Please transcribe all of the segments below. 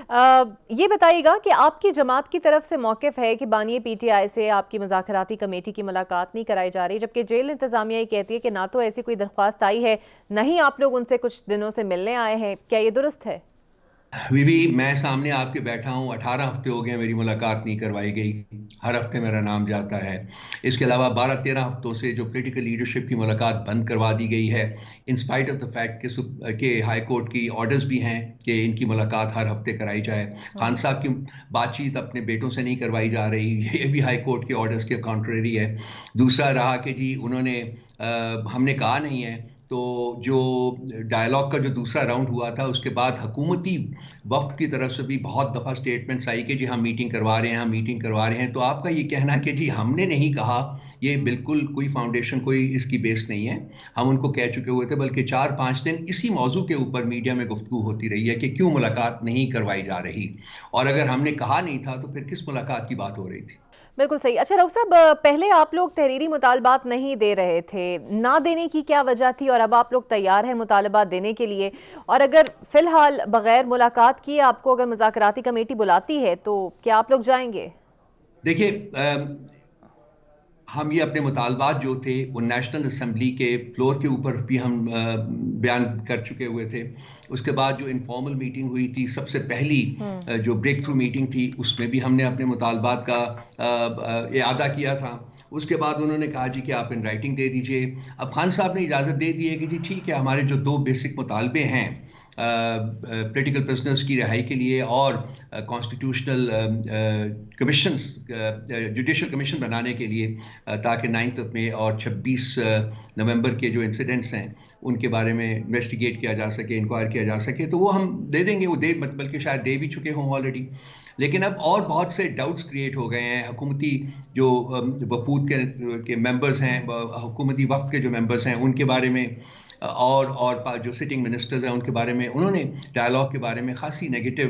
یہ بتائیے گا کہ آپ کی جماعت کی طرف سے موقف ہے کہ بانی پی ٹی آئی سے آپ کی مذاکراتی کمیٹی کی ملاقات نہیں کرائی جا رہی، جبکہ جیل انتظامیہ یہ کہتی ہے کہ نہ تو ایسی کوئی درخواست آئی ہے، نہ ہی آپ لوگ ان سے کچھ دنوں سے ملنے آئے ہیں، کیا یہ درست ہے؟ بی بی میں سامنے آپ کے بیٹھا ہوں، 18 ہفتے ہو گئے میری ملاقات نہیں کروائی گئی، ہر ہفتے میرا نام جاتا ہے۔ اس کے علاوہ 12-13 ہفتوں سے جو پولیٹیکل لیڈرشپ کی ملاقات بند کروا دی گئی ہے، انسپائٹ آف دا فیکٹ کہ ہائی کورٹ کی آرڈرز بھی ہیں کہ ان کی ملاقات ہر ہفتے کرائی جائے۔ خان صاحب کی بات چیت اپنے بیٹوں سے نہیں کروائی جا رہی، یہ بھی ہائی کورٹ کے آرڈرز کے کانٹریری ہے۔ دوسرا رہا کہ جی انہوں نے ہم نے کہا نہیں ہے، تو جو ڈائلاگ کا جو دوسرا راؤنڈ ہوا تھا اس کے بعد حکومتی وفد کی طرف سے بھی بہت دفعہ سٹیٹمنٹس آئی کہ جی ہم میٹنگ کروا رہے ہیں، ہم میٹنگ کروا رہے ہیں۔ تو آپ کا یہ کہنا کہ جی ہم نے نہیں کہا، یہ بالکل کوئی فاؤنڈیشن، کوئی اس کی بیس نہیں ہے۔ ہم ان کو کہہ چکے ہوئے تھے، بلکہ 4-5 دن اسی موضوع کے اوپر میڈیا میں گفتگو ہوتی رہی ہے کہ کیوں ملاقات نہیں کروائی جا رہی، اور اگر ہم نے کہا نہیں تھا تو پھر کس ملاقات کی بات ہو رہی تھی؟ بالکل صحیح۔ اچھا رؤف صاحب، پہلے آپ لوگ تحریری مطالبات نہیں دے رہے تھے، نہ دینے کی کیا وجہ تھی، اور اب آپ لوگ تیار ہیں مطالبات دینے کے لیے؟ اور اگر فی الحال بغیر ملاقات کیے آپ کو اگر مذاکراتی کمیٹی بلاتی ہے تو کیا آپ لوگ جائیں گے؟ دیکھیے، ہم یہ اپنے مطالبات جو تھے وہ نیشنل اسمبلی کے فلور کے اوپر بھی ہم بیان کر چکے ہوئے تھے۔ اس کے بعد جو انفارمل میٹنگ ہوئی تھی، سب سے پہلی جو بریک تھرو میٹنگ تھی، اس میں بھی ہم نے اپنے مطالبات کا اعادہ کیا تھا۔ اس کے بعد انہوں نے کہا جی کہ آپ ان رائٹنگ دے دیجئے۔ اب خان صاحب نے اجازت دے دی ہے کہ جی ٹھیک ہے، ہمارے جو 2 بیسک مطالبے ہیں پولیٹیکل پرزنرز کی رہائی کے لیے اور کانسٹیٹیوشنل کمیشنز، جوڈیشل کمیشن بنانے کے لیے، تاکہ 9 مئی اور 26 نومبر کے جو انسیڈنٹس ہیں ان کے بارے میں انویسٹیگیٹ کیا جا سکے، انکوائر کیا جا سکے، تو وہ ہم دے دیں گے۔ وہ بلکہ شاید دے بھی چکے ہوں آلریڈی۔ لیکن اب اور بہت سے ڈاؤٹس کریٹ ہو گئے ہیں۔ حکومتی جو وفود کے ممبرز ہیں، حکومتی وفد کے جو ممبرز ہیں، ان کے بارے میں، اور جو سٹنگ منسٹرز ہیں ان کے بارے میں، انہوں نے ڈائلاگ کے بارے میں خاصی نیگیٹو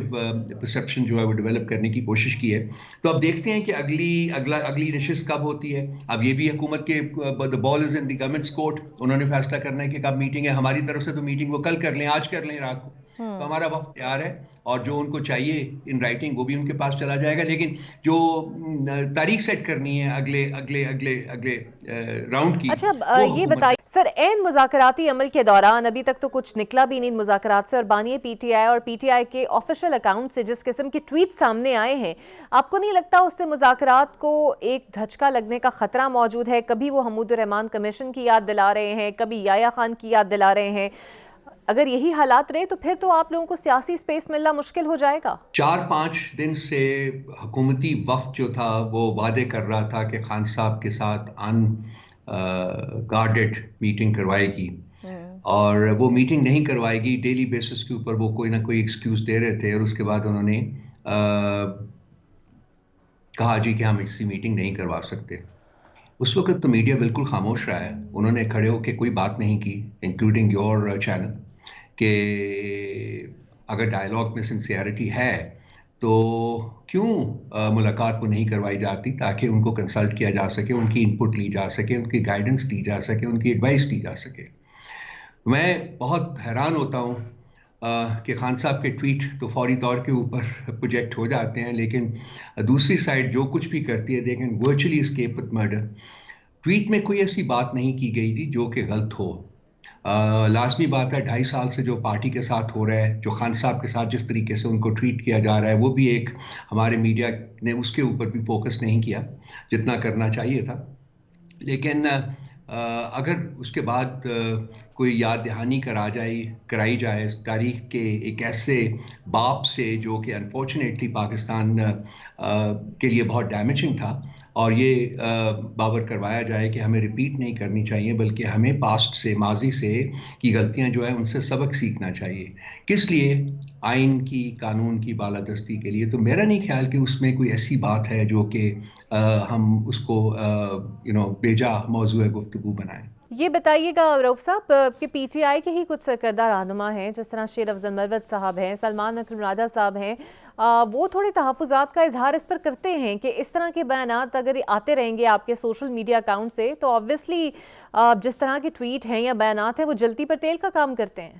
پرسیپشن جو ہے وہ ڈیولپ کرنے کی کوشش کی ہے۔ تو اب دیکھتے ہیں کہ اگلی نشست کب ہوتی ہے۔ اب یہ بھی حکومت کے the ball is in the government's court، انہوں نے فیصلہ کرنا ہے کہ کب میٹنگ ہے۔ ہماری طرف سے تو میٹنگ وہ کل کر لیں، آج کر لیں رات کو، تو ہمارا وقت تیار ہے، اور جو ان کو چاہیے ان رائٹنگ وہ بھی ان کے پاس چلا جائے گا۔ لیکن جو تاریخ سیٹ کرنی ہے اگلے راؤنڈ کی، اچھا وہ یہ حکومت بتائیے سر، این مذاکراتی عمل کے دوران ابھی تک تو کچھ نکلا بھی نہیں مذاکرات سے، اور بانی پی ٹی آئی اور پی ٹی آئی کے آفیشل اکاؤنٹ سے جس قسم کے ٹویٹ سامنے آئے ہیں، آپ کو نہیں لگتا اس سے مذاکرات کو ایک دھچکا لگنے کا خطرہ موجود ہے؟ کبھی وہ حمود الرحمان کمیشن کی یاد دلا رہے ہیں، کبھی یحییٰ خان کی یاد دلا رہے ہیں۔ اگر یہی حالات رہے تو پھر تو آپ لوگوں کو سیاسی سپیس ملنا مشکل ہو جائے گا۔ 4-5 دن سے حکومتی وفد جو تھا وہ وعدے کر رہا تھا کہ خان صاحب کے ساتھ گارڈڈ میٹنگ کروائے گی، اور وہ میٹنگ نہیں کروائے گی۔ ڈیلی بیسس کے اوپر وہ کوئی نہ کوئی ایکسکیوز دے رہے تھے، اور اس کے بعد انہوں نے کہا جی کہ ہم اسی میٹنگ نہیں کروا سکتے۔ اس وقت تو میڈیا بالکل خاموش رہا ہے، انہوں نے کھڑے ہو کے کوئی بات نہیں کی، انکلوڈنگ یور چینل، کہ اگر ڈائلاگ میں سنسیئرٹی ہے تو کیوں ملاقات کو نہیں کروائی جاتی، تاکہ ان کو کنسلٹ کیا جا سکے، ان کی انپٹ لی جا سکے، ان کی گائیڈنس لی جا سکے، ان کی ایڈوائس لی جا سکے۔ میں بہت حیران ہوتا ہوں کہ خان صاحب کے ٹویٹ تو فوری طور کے اوپر پروجیکٹ ہو جاتے ہیں، لیکن دوسری سائڈ جو کچھ بھی کرتی ہے، دیکھیں virtually escape with murder, tweet میں کوئی ایسی بات نہیں کی گئی تھی جو کہ غلط ہو۔ لازمی بات ہے 2.5 سال سے جو پارٹی کے ساتھ ہو رہا ہے، جو خان صاحب کے ساتھ جس طریقے سے ان کو ٹریٹ کیا جا رہا ہے، وہ بھی ایک ہمارے میڈیا نے اس کے اوپر بھی فوکس نہیں کیا جتنا کرنا چاہیے تھا۔ لیکن اگر اس کے بعد کوئی یاد دہانی کرائی جائے تاریخ کے ایک ایسے باپ سے جو کہ انفارچونیٹلی پاکستان کے لیے بہت ڈیمیجنگ تھا، اور یہ باور کروایا جائے کہ ہمیں ریپیٹ نہیں کرنی چاہیے، بلکہ ہمیں پاسٹ سے، ماضی سے کی غلطیاں جو ہیں ان سے سبق سیکھنا چاہیے۔ کس لیے؟ آئین کی، قانون کی بالادستی کے لیے۔ تو میرا نہیں خیال کہ اس میں کوئی ایسی بات ہے جو کہ ہم اس کو بیجا موضوع گفتگو بنائیں۔ یہ بتائیے گا رؤف صاحب کہ پی ٹی آئی کے ہی کچھ سرکردہ رہنما ہیں، جس طرح شیر افضل مروت صاحب ہیں، سلمان اکرم راجہ صاحب ہیں، وہ تھوڑے تحفظات کا اظہار اس پر کرتے ہیں کہ اس طرح کے بیانات اگر آتے رہیں گے آپ کے سوشل میڈیا اکاؤنٹ سے تو آبویسلی جس طرح کے ٹویٹ ہیں یا بیانات ہیں وہ جلتی پر تیل کا کام کرتے ہیں۔